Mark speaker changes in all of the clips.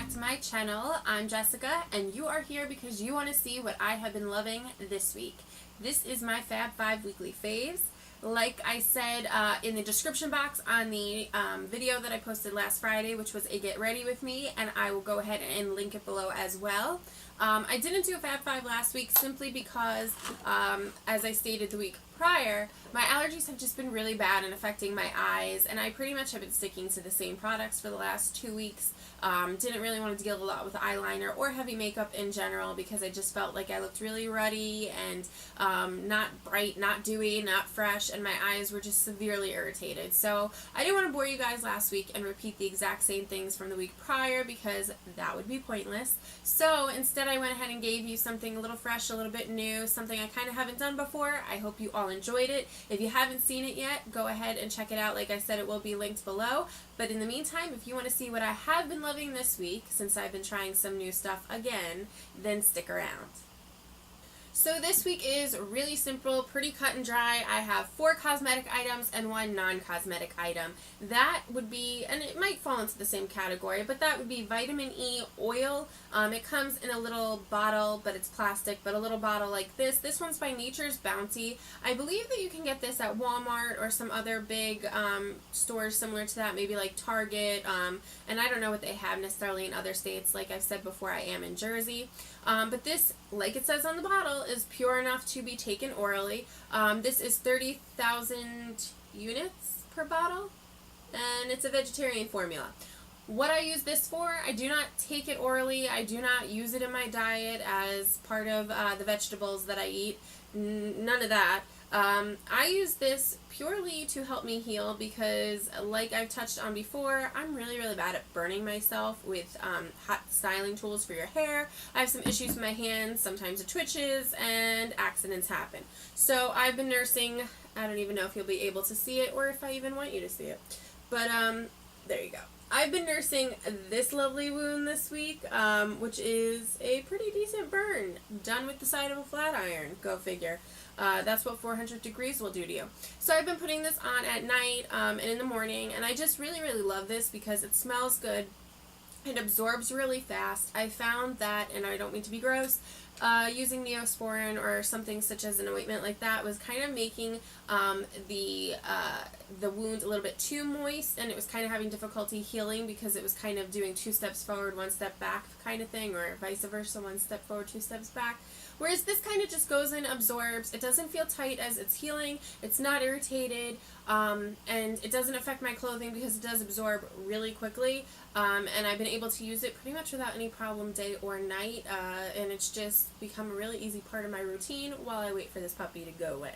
Speaker 1: back to my channel. I'm Jessica, and you are here because you want to see what I have been loving this week. This is my Fab 5 weekly faves. Like I said in the description box on the video that I posted last Friday, which was a Get Ready With Me, and I will go ahead and link it below as well. I didn't do a Fab 5 last week simply because, as I stated the week prior, my allergies have just been really bad and affecting my eyes, and I pretty much have been sticking to the same products for the last 2 weeks. Didn't really want to deal a lot with eyeliner or heavy makeup in general because I just felt like I looked really ruddy and not bright, not dewy, not fresh, and my eyes were just severely irritated. So I didn't want to bore you guys last week and repeat the exact same things from the week prior because that would be pointless. So instead I went ahead and gave you something a little fresh, a little bit new, something I kind of haven't done before. I hope you all enjoyed it. If you haven't seen it yet, go ahead and check it out. Like I said, it will be linked below. But in the meantime, if you want to see what I have been loving this week, since I've been trying some new stuff again, then stick around. So this week is really simple, pretty cut and dry. I have 4 cosmetic items and 1 non-cosmetic item. That would be, and it might fall into the same category, but that would be vitamin E oil. It comes in a little bottle, but it's plastic, but a little bottle like this. This one's by Nature's Bounty. I believe that you can get this at Walmart or some other big stores similar to that, maybe like Target, and I don't know what they have necessarily in other states. Like I've said before, I am in Jersey. But this, like it says on the bottle, is pure enough to be taken orally. This is 30,000 units per bottle, and it's a vegetarian formula. What I use this for, I do not take it orally. I do not use it in my diet as part of the vegetables that I eat. None of that. I use this purely to help me heal because, like I've touched on before, I'm really bad at burning myself with hot styling tools for your hair. I have some issues with my hands, sometimes it twitches, and accidents happen. So I've been nursing, I don't even know if you'll be able to see it or if I even want you to see it, but there you go. I've been nursing this lovely wound this week, which is a pretty decent burn, done with the side of a flat iron, go figure. That's what 400 degrees will do to you. So I've been putting this on at night and in the morning, and I just really love this because it smells good. It absorbs really fast. I found that, and I don't mean to be gross, using Neosporin or something such as an ointment like that was kind of making the wound a little bit too moist, and it was kind of having difficulty healing because it was kind of doing 2 steps forward, 1 step back kind of thing, or vice versa, 1 step forward, 2 steps back. Whereas this kind of just goes in, absorbs. It doesn't feel tight as it's healing. It's not irritated, and it doesn't affect my clothing because it does absorb really quickly. And I've been able to use it pretty much without any problem day or night, and it's just become a really easy part of my routine while I wait for this puppy to go away.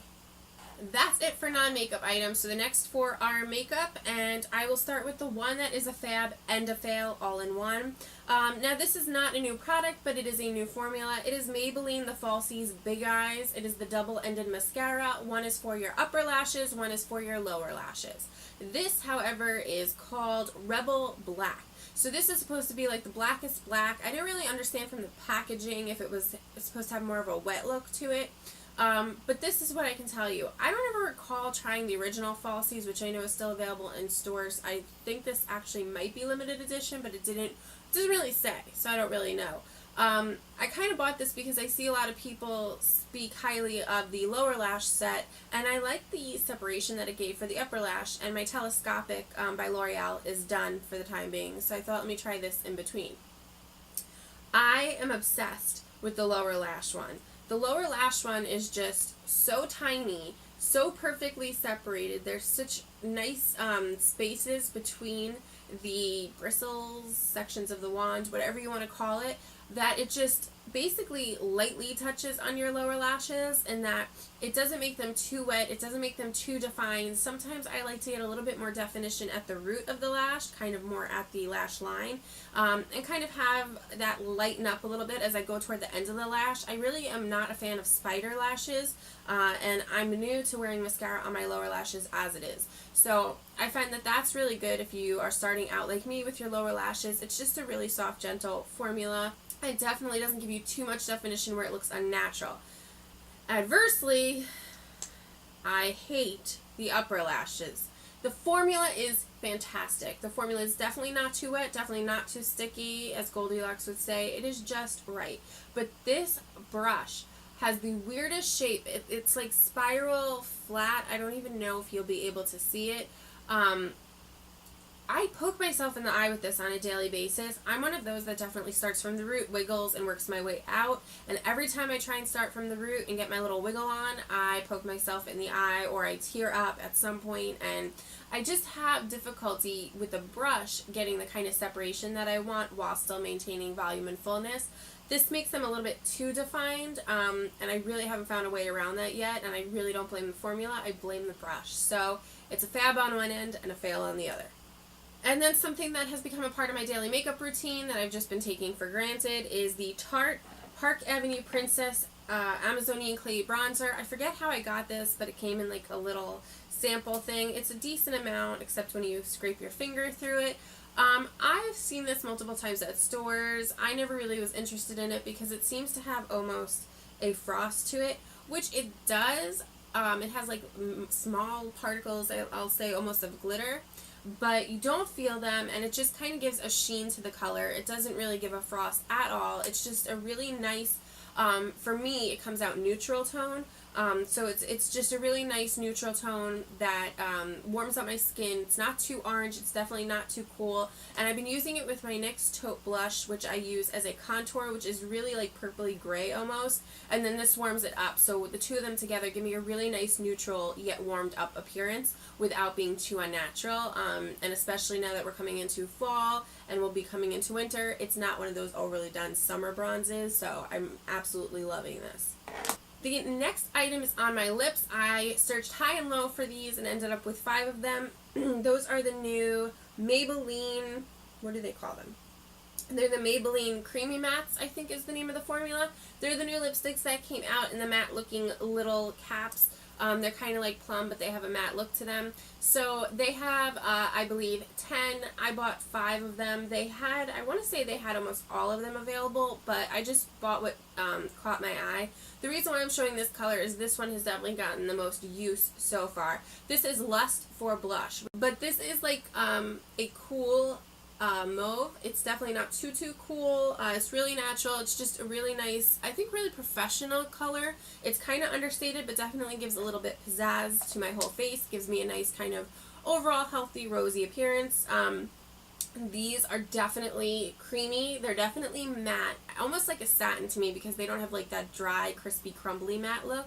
Speaker 1: That's it for non-makeup items. So the next 4 are makeup, and I will start with the one that is a fab and a fail all in one. Now this is not a new product, but it is a new formula. It is Maybelline the Falsies Big Eyes. It is the double-ended mascara. One is for your upper lashes, one is for your lower lashes. This, however, is called Rebel Black. So this is supposed to be like the blackest black. I didn't really understand from the packaging if it was supposed to have more of a wet look to it. But this is what I can tell you. I don't ever recall trying the original Falsies, which I know is still available in stores. I think this actually might be limited edition, but it doesn't really say, so I don't really know. I kind of bought this because I see a lot of people speak highly of the lower lash set, and I like the separation that it gave for the upper lash, and my Telescopic by L'Oreal is done for the time being, so I thought let me try this in between. I am obsessed with the lower lash one. The lower lash one is just so tiny, so perfectly separated. There's such nice spaces between the bristles, sections of the wand, whatever you want to call it, that it just basically lightly touches on your lower lashes, and that it doesn't make them too wet, it doesn't make them too defined. Sometimes I like to get a little bit more definition at the root of the lash, kind of more at the lash line, and kind of have that lighten up a little bit as I go toward the end of the lash. I really am not a fan of spider lashes, and I'm new to wearing mascara on my lower lashes as it is. So I find that that's really good if you are starting out like me with your lower lashes. It's just a really soft, gentle formula. It definitely doesn't give you too much definition where it looks unnatural. Adversely, I hate the upper lashes. The formula is fantastic. The formula is definitely not too wet, definitely not too sticky, as Goldilocks would say. It is just right. But this brush has the weirdest shape. It's like spiral flat. I don't even know if you'll be able to see it. I poke myself in the eye with this on a daily basis. I'm one of those that definitely starts from the root, wiggles, and works my way out. And every time I try and start from the root and get my little wiggle on, I poke myself in the eye or I tear up at some point. And I just have difficulty with the brush getting the kind of separation that I want while still maintaining volume and fullness. This makes them a little bit too defined, and I really haven't found a way around that yet, and I really don't blame the formula, I blame the brush. So it's a fab on one end and a fail on the other. And then something that has become a part of my daily makeup routine that I've just been taking for granted is the Tarte Park Avenue Princess Amazonian Clay Bronzer. I forget how I got this, but it came in like a little sample thing. It's a decent amount, except when you scrape your finger through it. I've seen this multiple times at stores. I never really was interested in it because it seems to have almost a frost to it, which it does. It has like small particles, I'll say almost of glitter, but you don't feel them, and it just kind of gives a sheen to the color. It doesn't really give a frost at all. It's just a really nice, for me, it comes out neutral tone. So it's just a really nice neutral tone that warms up my skin. It's not too orange, it's definitely not too cool. And I've been using it with my NYX Taupe blush, which I use as a contour, which is really like purpley gray almost. And then this warms it up. So the two of them together give me a really nice neutral yet warmed up appearance without being too unnatural. And especially now that we're coming into fall and we'll be coming into winter, it's not one of those overly done summer bronzes. So I'm absolutely loving this. The next item is on my lips. I searched high and low for these and ended up with 5 of them. Those are the new Maybelline, what do they call them? They're the Maybelline Creamy Mattes, I think is the name of the formula. They're the new lipsticks that came out in the matte looking little caps. They're kind of like plum, but they have a matte look to them. So they have, I believe, 10. I bought 5 of them. They had, I want to say they had almost all of them available, but I just bought what caught my eye. The reason why I'm showing this color is this one has definitely gotten the most use so far. This is Lust for Blush, but this is like a cool mauve. It's definitely not too cool. It's really natural. It's just a really nice, I think really professional color. It's kind of understated, but definitely gives a little bit pizzazz to my whole face. Gives me a nice kind of overall healthy rosy appearance. These are definitely creamy. They're definitely matte, almost like a satin to me because they don't have like that dry, crispy, crumbly matte look.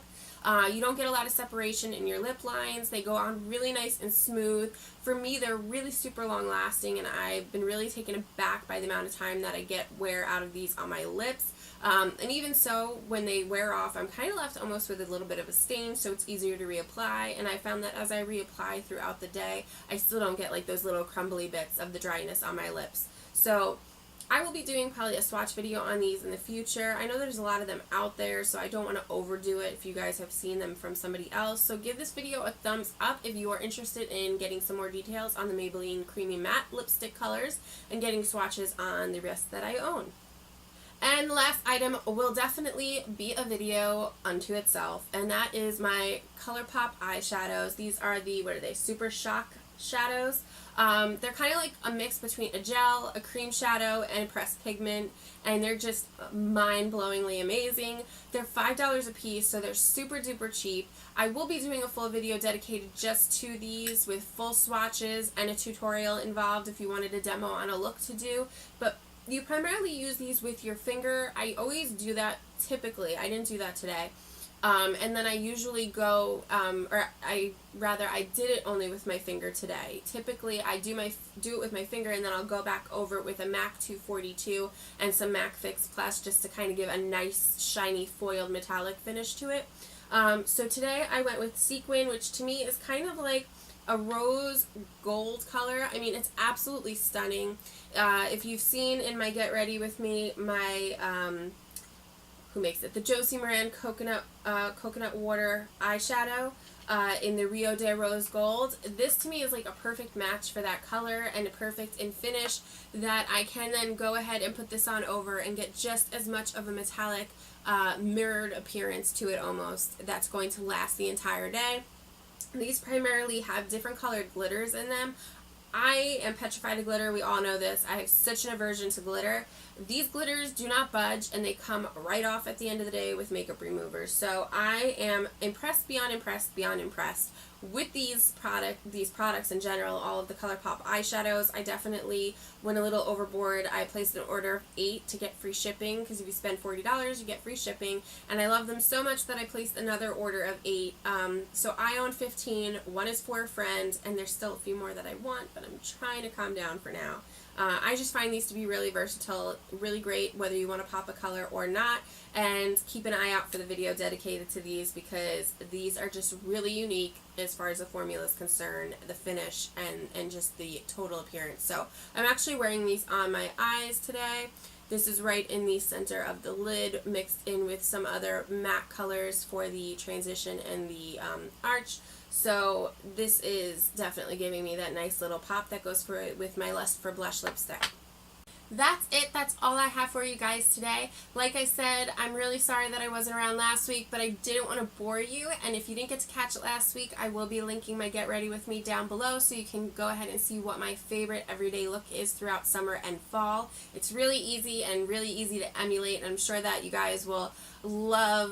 Speaker 1: You don't get a lot of separation in your lip lines. They go on really nice and smooth. For me, they're really super long lasting, and I've been really taken aback by the amount of time that I get wear out of these on my lips. And even so, when they wear off, I'm kind of left almost with a little bit of a stain, so it's easier to reapply. And I found that as I reapply throughout the day, I still don't get like those little crumbly bits of the dryness on my lips. So I will be doing probably a swatch video on these in the future. I know there's a lot of them out there, so I don't want to overdo it if you guys have seen them from somebody else. So give this video a thumbs up if you are interested in getting some more details on the Maybelline Creamy Matte lipstick colors and getting swatches on the rest that I own. And the last item will definitely be a video unto itself, and that is my ColourPop eyeshadows. These are the, what are they, Super Shock shadows. They're kind of like a mix between a gel, a cream shadow, and a pressed pigment, and they're just mind-blowingly amazing. They're $5 a piece, so they're super duper cheap. I will be doing a full video dedicated just to these with full swatches and a tutorial involved if you wanted a demo on a look to do, but you primarily use these with your finger. I always do that typically. I didn't do that today. And then I usually go, I did it only with my finger today. Typically, I do it with my finger, and then I'll go back over it with a MAC 242 and some MAC Fix Plus just to kind of give a nice, shiny, foiled metallic finish to it. So today I went with Sequin, which to me is kind of like a rose gold color. I mean, it's absolutely stunning. If you've seen in my Get Ready With Me, my, who makes it? The Josie Maran Coconut Water eyeshadow in the Rio de Rose Gold. This to me is like a perfect match for that color and a perfect in finish that I can then go ahead and put this on over and get just as much of a metallic mirrored appearance to it almost that's going to last the entire day. These primarily have different colored glitters in them. I am petrified of glitter. We all know this. I have such an aversion to glitter. These glitters do not budge, and they come right off at the end of the day with makeup removers. So I am impressed beyond impressed beyond impressed with these products in general. All of the ColourPop eyeshadows. I definitely went a little overboard. I placed an order of 8 to get free shipping, because if you spend $40 you get free shipping, and I love them so much that I placed another order of 8. So I own 15. One is for a friend, and there's still a few more that I want, but I'm trying to calm down for now. I just find these to be really versatile, really great whether you want to pop a color or not, and keep an eye out for the video dedicated to these, because these are just really unique as far as the formula is concerned, the finish, and just the total appearance. So I'm actually wearing these on my eyes today. This is right in the center of the lid, mixed in with some other matte colors for the transition and the arch. So this is definitely giving me that nice little pop that goes with my Lust for Blush lipstick. That's it. That's all I have for you guys today. Like I said, I'm really sorry that I wasn't around last week, but I didn't want to bore you. And if you didn't get to catch it last week, I will be linking my Get Ready With Me down below, so you can go ahead and see what my favorite everyday look is throughout summer and fall. It's really easy and really easy to emulate, and I'm sure that you guys will love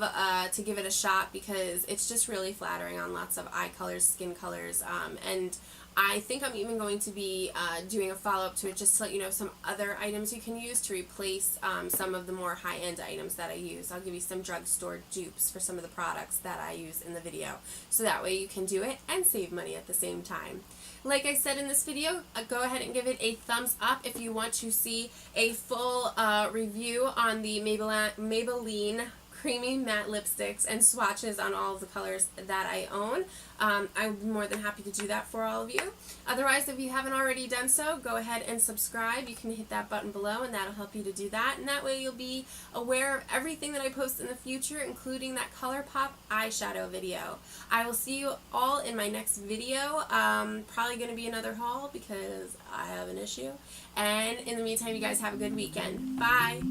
Speaker 1: to give it a shot, because it's just really flattering on lots of eye colors, skin colors, and I think I'm even going to be doing a follow-up to it, just to let you know some other items you can use to replace some of the more high-end items that I use. I'll give you some drugstore dupes for some of the products that I use in the video, so that way you can do it and save money at the same time. Like I said in this video, go ahead and give it a thumbs up if you want to see a full review on the Maybelline Creamy Matte Lipsticks and swatches on all of the colors that I own. I'm more than happy to do that for all of you. Otherwise, if you haven't already done so, go ahead and subscribe. You can hit that button below, and that'll help you to do that. And that way you'll be aware of everything that I post in the future, including that ColourPop eyeshadow video. I will see you all in my next video. Probably going to be another haul, because I have an issue. And in the meantime, you guys have a good weekend. Bye!